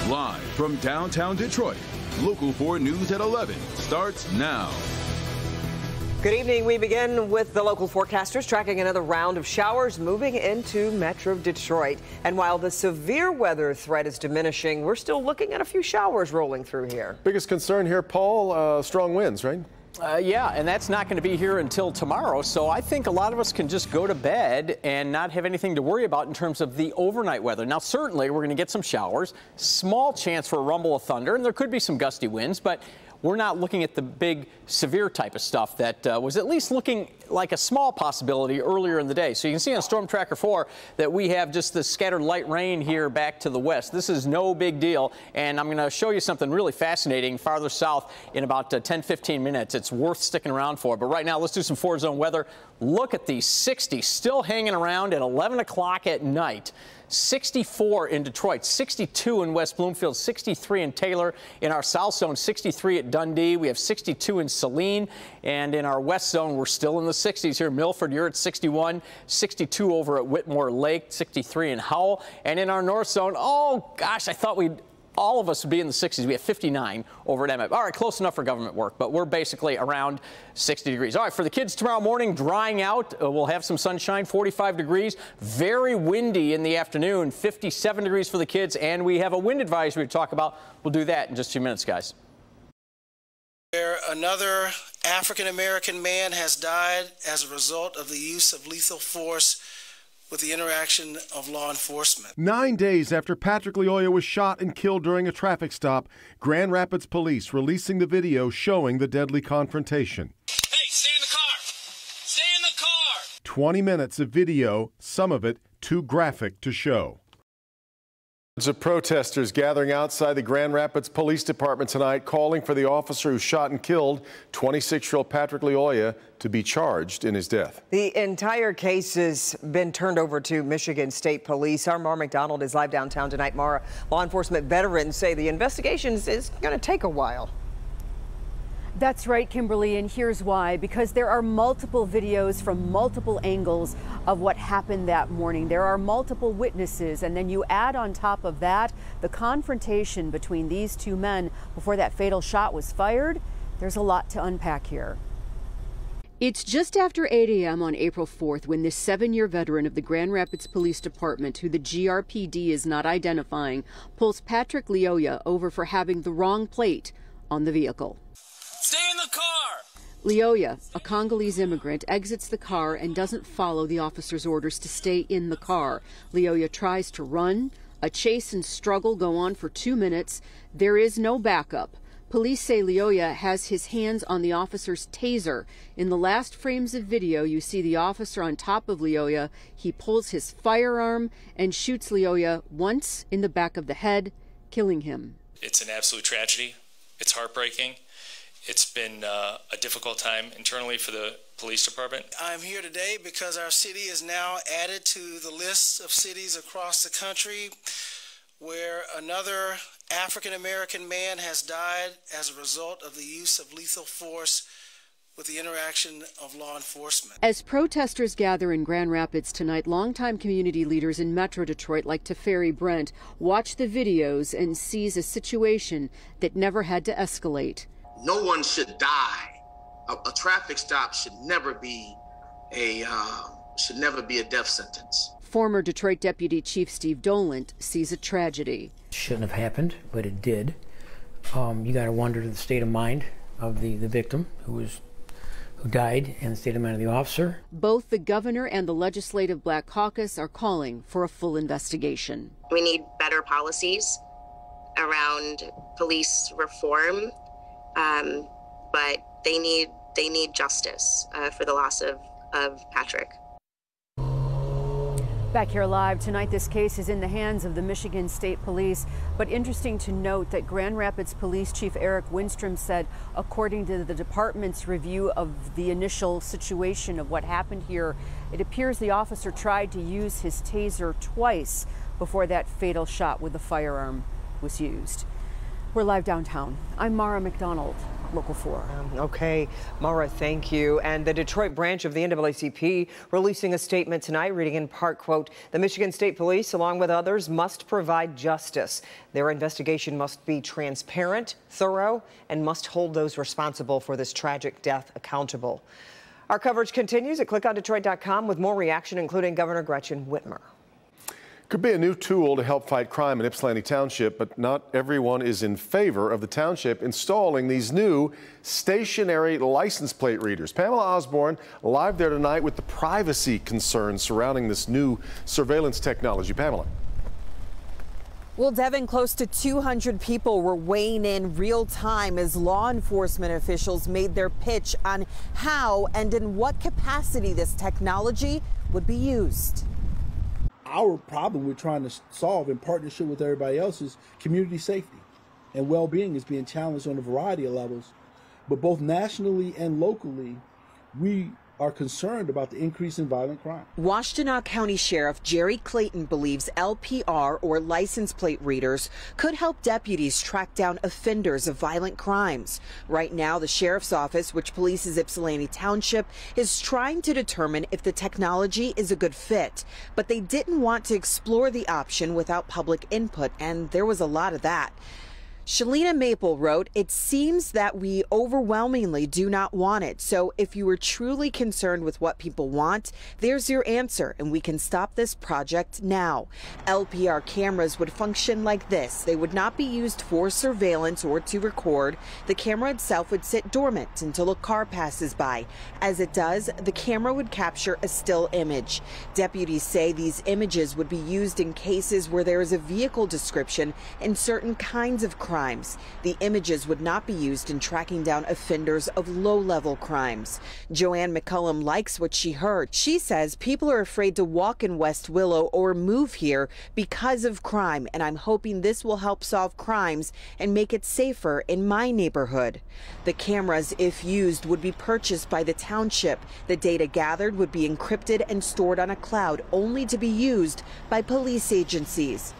Live from downtown Detroit, Local 4 News at 11 starts now. Good evening. We begin with the local forecasters tracking another round of showers moving into Metro Detroit. And while the severe weather threat is diminishing, we're still looking at a few showers rolling through here. Biggest concern here, Paul, strong winds, right? Yeah, and that's not going to be here until tomorrow, so I think a lot of us can just go to bed and not have anything to worry about in terms of the overnight weather. Now, certainly, we're going to get some showers, small chance for a rumble of thunder, and there could be some gusty winds, but we're not looking at the big severe type of stuff that was at least looking like a small possibility earlier in the day. So you can see on Storm Tracker 4 that we have just the scattered light rain here back to the west. This is no big deal, and I'm going to show you something really fascinating farther south in about 10-15 minutes. It's worth sticking around for. But right now, let's do some 4-zone weather. Look at these 60s still hanging around at 11 o'clock at night. 64 in Detroit, 62 in West Bloomfield, 63 in Taylor. In our south zone, 63 at Dundee. We have 62 in Saline. And in our west zone, we're still in the 60s here. Milford, you're at 61, 62 over at Whitmore Lake, 63 in Howell. And in our north zone, oh gosh, I thought all of us would be in the 60s. We have 59 over at Emmett. All right, close enough for government work, but we're basically around 60 degrees. All right, for the kids tomorrow morning, drying out. We'll have some sunshine, 45 degrees. Very windy in the afternoon, 57 degrees for the kids, and we have a wind advisory to talk about. We'll do that in just a few minutes, guys. Another African-American man has died as a result of the use of lethal force with the interaction of law enforcement. 9 days after Patrick Lyoya was shot and killed during a traffic stop, Grand Rapids police releasing the video showing the deadly confrontation. Hey, stay in the car! Stay in the car! 20 minutes of video, some of it too graphic to show. Of protesters gathering outside the Grand Rapids Police Department tonight, calling for the officer who shot and killed 26-year-old Patrick Lyoya to be charged in his death. The entire case has been turned over to Michigan State Police. Our Mara McDonald is live downtown tonight. Mara, law enforcement veterans say the investigation is going to take a while. That's right, Kimberly, and here's why. Because there are multiple videos from multiple angles of what happened that morning. There are multiple witnesses, and then you add on top of that the confrontation between these two men before that fatal shot was fired. There's a lot to unpack here. It's just after 8 a.m. on April 4th when this 7-year veteran of the Grand Rapids Police Department, who the GRPD is not identifying, pulls Patrick Lyoya over for having the wrong plate on the vehicle. Stay in the car! Lyoya, a Congolese immigrant, exits the car and doesn't follow the officer's orders to stay in the car. Lyoya tries to run. A chase and struggle go on for 2 minutes. There is no backup. Police say Lyoya has his hands on the officer's taser. In the last frames of video, you see the officer on top of Lyoya. He pulls his firearm and shoots Lyoya once in the back of the head, killing him. It's an absolute tragedy. It's heartbreaking. It's been a difficult time internally for the police department. I'm here today because our city is now added to the list of cities across the country where another African-American man has died as a result of the use of lethal force with the interaction of law enforcement. As protesters gather in Grand Rapids tonight, longtime community leaders in Metro Detroit like Teferi Brent watch the videos and seize a situation that never had to escalate. No one should die. A traffic stop should never be a death sentence. Former Detroit Deputy Chief Steve Dolant sees a tragedy. Shouldn't have happened, but it did. You got to wonder the state of mind of the victim who died and the state of mind of the officer. Both the governor and the Legislative Black Caucus are calling for a full investigation. We need better policies around police reform. But they need justice for the loss of Patrick. Back here live tonight, this case is in the hands of the Michigan State Police. But interesting to note that Grand Rapids Police Chief Eric Winstrom said, according to the department's review of the initial situation of what happened here, it appears the officer tried to use his taser twice before that fatal shot with the firearm was used. We're live downtown. I'm Mara McDonald. Local 4. Okay, Mara, thank you. And the Detroit branch of the NAACP releasing a statement tonight, reading in part, quote, "The Michigan State Police, along with others, must provide justice. Their investigation must be transparent, thorough, and must hold those responsible for this tragic death accountable." Our coverage continues at clickondetroit.com with more reaction, including Governor Gretchen Whitmer. Could be a new tool to help fight crime in Ypsilanti Township, but not everyone is in favor of the township installing these new stationary license plate readers. Pamela Osborne live there tonight with the privacy concerns surrounding this new surveillance technology. Pamela. Well, Devin, close to 200 people were weighing in real time as law enforcement officials made their pitch on how and in what capacity this technology would be used. Our problem we're trying to solve in partnership with everybody else is community safety and well-being is being challenged on a variety of levels. But both nationally and locally, we are concerned about the increase in violent crime. Washtenaw County Sheriff Jerry Clayton believes LPR, or license plate readers, could help deputies track down offenders of violent crimes. Right now, the sheriff's office, which polices Ypsilanti Township, is trying to determine if the technology is a good fit. But they didn't want to explore the option without public input, and there was a lot of that. Shalina Maple wrote, "It seems that we overwhelmingly do not want it. So if you were truly concerned with what people want, there's your answer, and we can stop this project now." LPR cameras would function like this. They would not be used for surveillance or to record. The camera itself would sit dormant until a car passes by. As it does, the camera would capture a still image. Deputies say these images would be used in cases where there is a vehicle description and certain kinds of crimes. The images would not be used in tracking down offenders of low-level crimes. Joanne McCullum likes what she heard. She says people are afraid to walk in West Willow or move here because of crime, and I'm hoping this will help solve crimes and make it safer in my neighborhood. The cameras, if used, would be purchased by the township. The data gathered would be encrypted and stored on a cloud, only to be used by police agencies.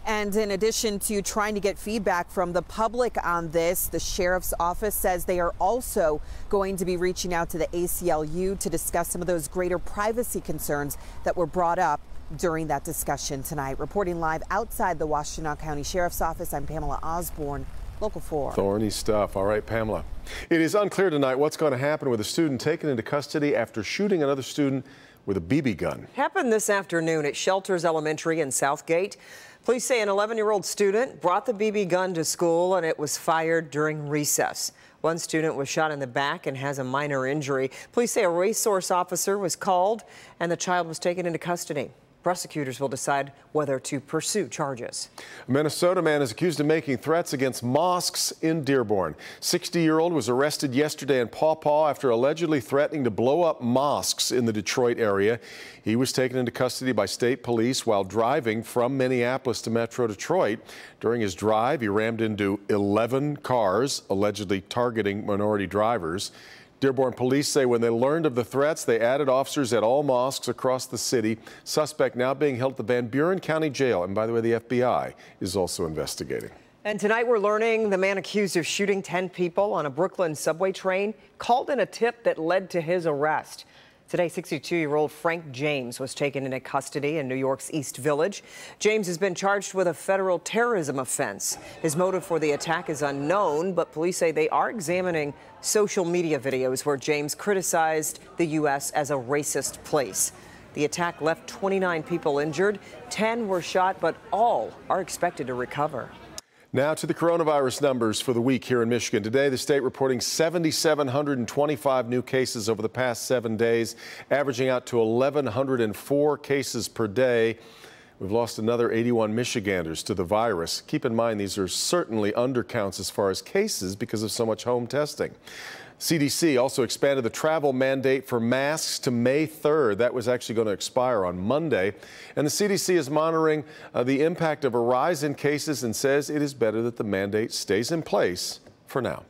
And in addition to trying to get feedback from the public on this, the sheriff's office says they are also going to be reaching out to the ACLU to discuss some of those greater privacy concerns that were brought up during that discussion tonight. Reporting live outside the Washtenaw County Sheriff's Office, I'm Pamela Osborne, Local 4. Thorny stuff. All right, Pamela. It is unclear tonight what's going to happen with a student taken into custody after shooting another student with a BB gun. Happened this afternoon at Shelters Elementary in Southgate. Police say an 11-year-old student brought the BB gun to school and it was fired during recess. One student was shot in the back and has a minor injury. Police say a resource officer was called and the child was taken into custody. Prosecutors will decide whether to pursue charges. A Minnesota man is accused of making threats against mosques in Dearborn. 60-year-old was arrested yesterday in Paw Paw after allegedly threatening to blow up mosques in the Detroit area. He was taken into custody by state police while driving from Minneapolis to Metro Detroit. During his drive, he rammed into 11 cars, allegedly targeting minority drivers. Dearborn police say when they learned of the threats, they added officers at all mosques across the city. Suspect now being held at the Van Buren County Jail. And by the way, the FBI is also investigating. And tonight we're learning the man accused of shooting 10 people on a Brooklyn subway train called in a tip that led to his arrest. Today, 62-year-old Frank James was taken into custody in New York's East Village. James has been charged with a federal terrorism offense. His motive for the attack is unknown, but police say they are examining social media videos where James criticized the U.S. as a racist place. The attack left 29 people injured. 10 were shot, but all are expected to recover. Now to the coronavirus numbers for the week here in Michigan. Today, the state reporting 7,725 new cases over the past 7 days, averaging out to 1,104 cases per day. We've lost another 81 Michiganders to the virus. Keep in mind, these are certainly undercounts as far as cases because of so much home testing. CDC also expanded the travel mandate for masks to May 3rd. That was actually going to expire on Monday. And the CDC is monitoring the impact of a rise in cases and says it is better that the mandate stays in place for now.